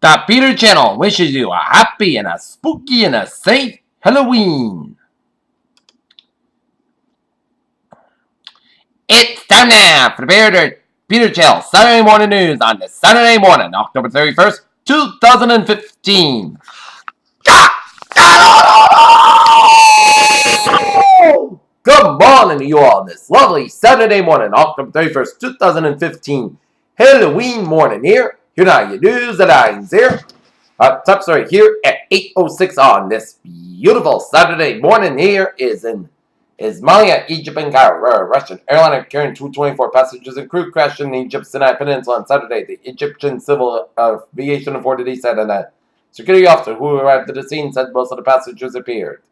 The Peter Channel wishes you a happy and a spooky and a safe Halloween. It's time now for the Peter Channel Saturday Morning News on this Saturday morning, October 31st, 2015. Good morning to you all this lovely Saturday morning, October 31st, 2015. Halloween morning here. Here now your news that I'm here. Top story here at 8:06 on this beautiful Saturday morning here is Mali, Egypt, and Cairo, where a Russian airliner carrying 224 passengers and crew crashed in the Egypt Sinai Peninsula on Saturday. The Egyptian Civil Aviation Authority said, and a security officer who arrived at the scene said most of the passengers appeared.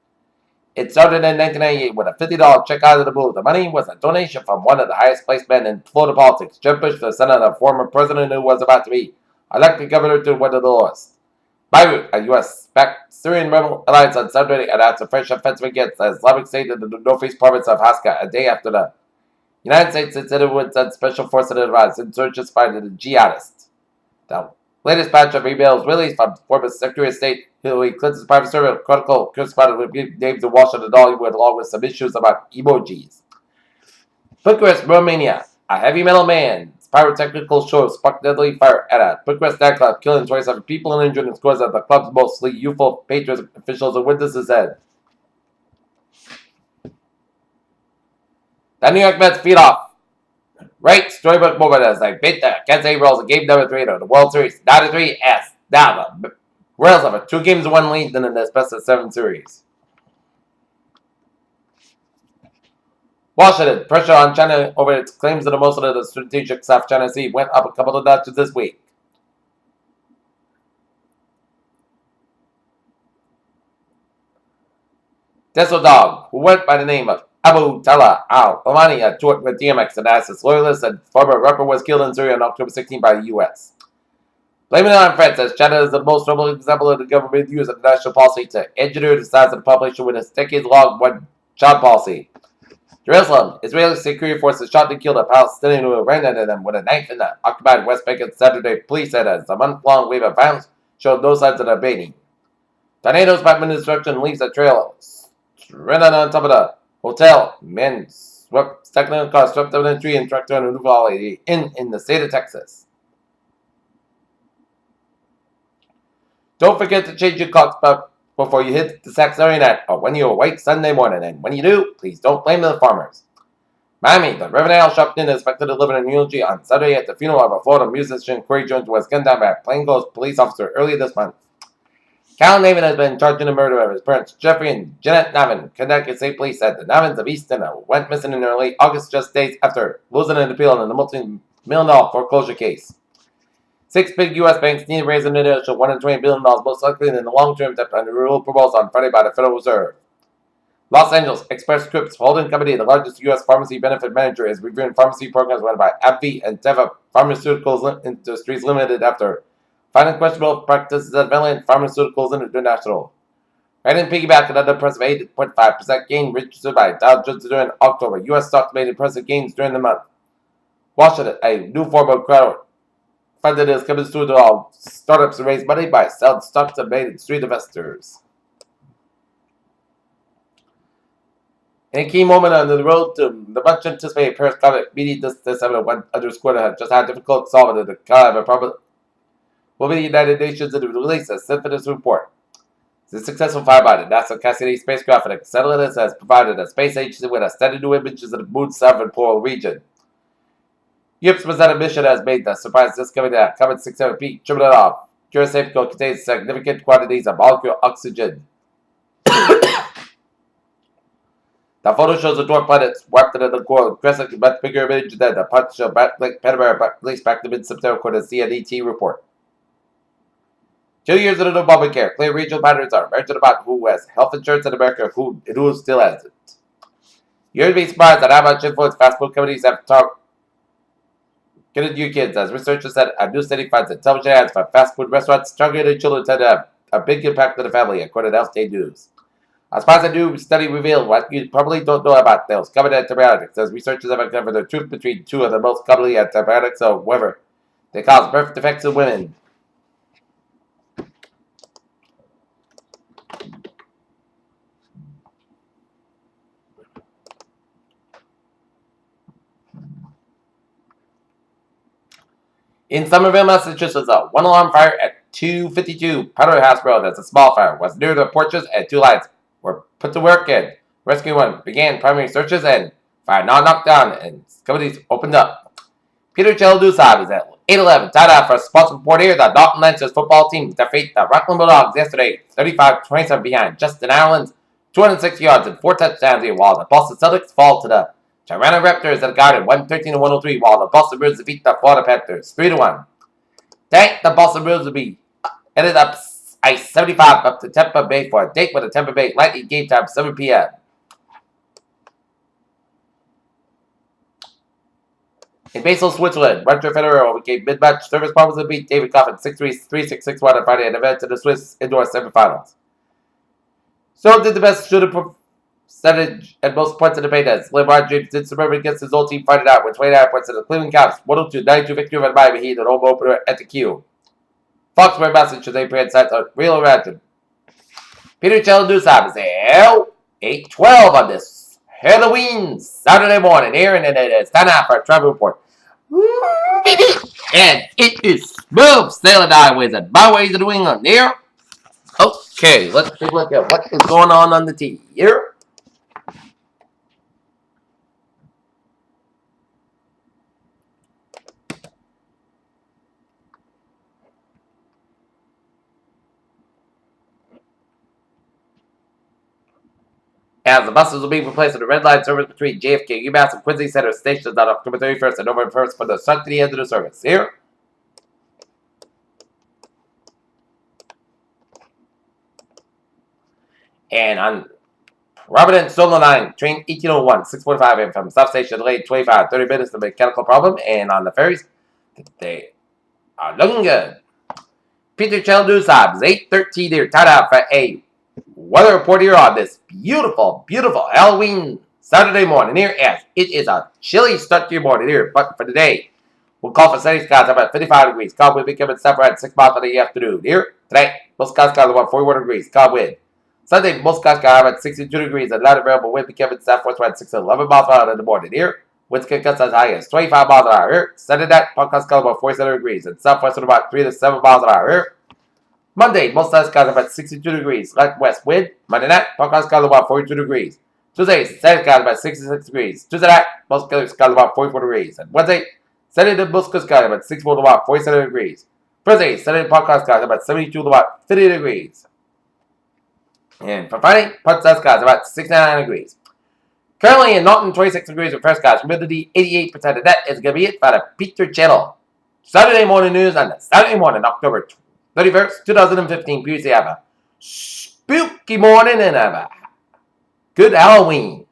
It started in 1998 with a $50 check out of the blue. The money was a donation from one of the highest placed men in Florida politics, Jeb Bush, the son of the former president who was about to be elected governor to one of the lowest. Beirut, a U.S.-backed Syrian rebel alliance on Saturday announced a fresh offensive against the Islamic State in the northeast province of Haska a day after the United States said it would send special forces to advise insurgents fighting the jihadists. The latest batch of emails released from former Secretary of State Hillary Clinton's private servant Chronicle correspondent with names of Washington Hollywood along with some issues about emojis. Bucharest, Romania. A heavy metal man's pyrotechnical show sparked deadly fire at a Bucharest nightclub, killing 27 people and injuring scores of the club's mostly youthful patrons, officials, and witnesses said. The New York Mets feed off. Right, storybook moment as they beat the Kansas City Royals in game number 3 of the World Series 93 as now the Royals have a 2-1 lead in this best of 7 series. Washington, pressure on China over its claims that most of the strategic South China Sea went up a couple of notches this week. Tesla Dog, who went by the name of Abu Talha al-Omani, a toured with DMX and ISIS loyalist and former rapper, was killed in Syria on October 16 by the U.S. Blaming it on France, as China is the most notable example of the government use of national policy to engineer the size of the population with its decades-long one-child policy. Jerusalem, Israeli security forces shot and killed a Palestinian who ran into them with a knife in the occupied West Bank on Saturday, police said, as the month-long wave of violence showed no signs of abating. Tornadoes by destruction leaves a trail running on top of the hotel. Men stuck in a car, swept up in a tree, and trucked down a new valley in the state of Texas. Don't forget to change your clock before you hit the sack Saturday night or when you awake Sunday morning. And when you do, please don't blame the farmers. Miami, the Reverend Al Sharpton is expected to deliver an eulogy on Saturday at the funeral of a Florida musician. Corey Jones was gunned down by a plainclothes police officer earlier this month. Cal Navin has been charged in the murder of his parents, Jeffrey and Jeanette Navin. Connecticut State Police said the Navins of Easton went missing in early August, just days after losing an appeal in the multi-million-dollar foreclosure case. 6 big U.S. banks need to raise an additional $120 billion, most likely in the long-term debt under rule proposed on Friday by the Federal Reserve. Los Angeles Express Scripts Holding Company, the largest U.S. pharmacy benefit manager, is reviewing pharmacy programs run by AbbVie and Teva Pharmaceuticals Industries Limited after finding questionable practices at Valiant Pharmaceuticals International. Right in piggyback, another impressive 8.5% gain registered by Dow Jones during October. U.S. stocks made impressive gains during the month. Washington, a new form of crowd funded is coming through to all startups to raise money by selling stocks to main street investors. In a key moment on the road to the much anticipated Paris climate meeting this December, one underscored that had just had difficult solving the climate problem will be the United Nations and release a synthesis report. The successful fire by the NASA Cassini spacecraft and Acceleratus has provided a space agency with a steady new images of the moon's southern polar region. Europe's presented mission has made the surprise discovery that comet 67 feet triple off. Curiosity contains significant quantities of molecular oxygen. The photo shows a dwarf planet swept into the core, aggressive much bigger image than the punch of Panama released back to mid-September according to the CNET report. 2 years into Obamacare, clear regional patterns are emerging about who has health insurance in America and who still hasn't. You'd be surprised at how much influence fast food companies have targeted you kids, as researchers said a new study finds that television ads for fast food restaurants targeted children tend to have a big impact on the family, according to LTA News. As far as a new study revealed, what you probably don't know about those common antibiotics, as researchers have uncovered the truth between two of the most commonly antibiotics, however, they cause birth defects in women. In Somerville, Massachusetts, one alarm fire at 252 Powder House Road as a small fire was near the porches and 2 lights were put to work and rescue one began primary searches and fire not knocked down and committees opened up. Peter Cheldusab is at 8-11 tied out for a sports report here. The Dalton Lancers football team defeat the Rockland Bulldogs yesterday 35-27 behind Justin Allen's 206 yards and 4 touchdowns here while the Boston Celtics fall to the Toronto Raptors at Garden 113-103 while the Boston Bruins defeat the Florida Panthers 3-1. Thank the Boston Bruins will be ended up ice 75 up to Tampa Bay for a date with the Tampa Bay Lightning game time 7 p.m. In Basel, Switzerland, Roger Federer overcame mid-match service problems and beat David Goffin 6-3, 3-6, 6-1 on Friday and advanced to the Swiss indoor semifinals. So did the best shooter percentage and most points in the paint as LeBron James did suburban against his old team fight it out with 29 points in the Cleveland Cavs 102-92 victory over the Miami Heat, an home opener at the Q. Foxborough, Massachusetts, Brand sites on Real Imagine. Peter Cheldusab is there 8-12 on this Halloween Saturday morning here, and it is time now for a travel report. And it is smooth sailing highways and byways of New England here. Okay, let's take a look at what is going on the tee here. As the buses will be replaced with a red line service between JFK, UMass, and Quincy Center stations on October 31st and November 1st for the start to the end of the service. Here. And on Providence Stolen Line, train 1801, 6:45 a.m. from South Station, delayed 25, 30 minutes to mechanical problem. And on the ferries, they are looking good. Peter Cheldusab is 8:13 here, tied out for a weather report here on this beautiful, beautiful Halloween Saturday morning here, as it is a chilly start to your morning here, but for today, we'll call for sunny skies about 55 degrees. Calm wind becoming south around 6 miles in the afternoon. Here, today, most skies about 41 degrees. Calm wind. Sunday, most skies about 62 degrees and light available wind becoming southwest around 6 to 11 miles per hour in the morning. Here, winds can gust as high as 25 miles an hour. Here, Sunday night, podcast skies about 47 degrees and southwest at about 3 to 7 miles an hour. Here, Monday, most skies about 62 degrees. Light west wind. Monday night, podcast skies about 42 degrees. Tuesday, sunny skies about 66 degrees. Tuesday night, most skies about 44 degrees. And Wednesday, sunny to most skies about 64 to about 47 degrees. Thursday, sunny podcast skies about 72 to about 50 degrees. And for Friday, podcast skies about 69 degrees. Currently in Norton, 26 degrees with first skies. Humidity 88%. And that is going to be it for the Peter Channel Saturday morning news on the Saturday morning, October 31st, 2015. Previously have a spooky morning and have a good Halloween.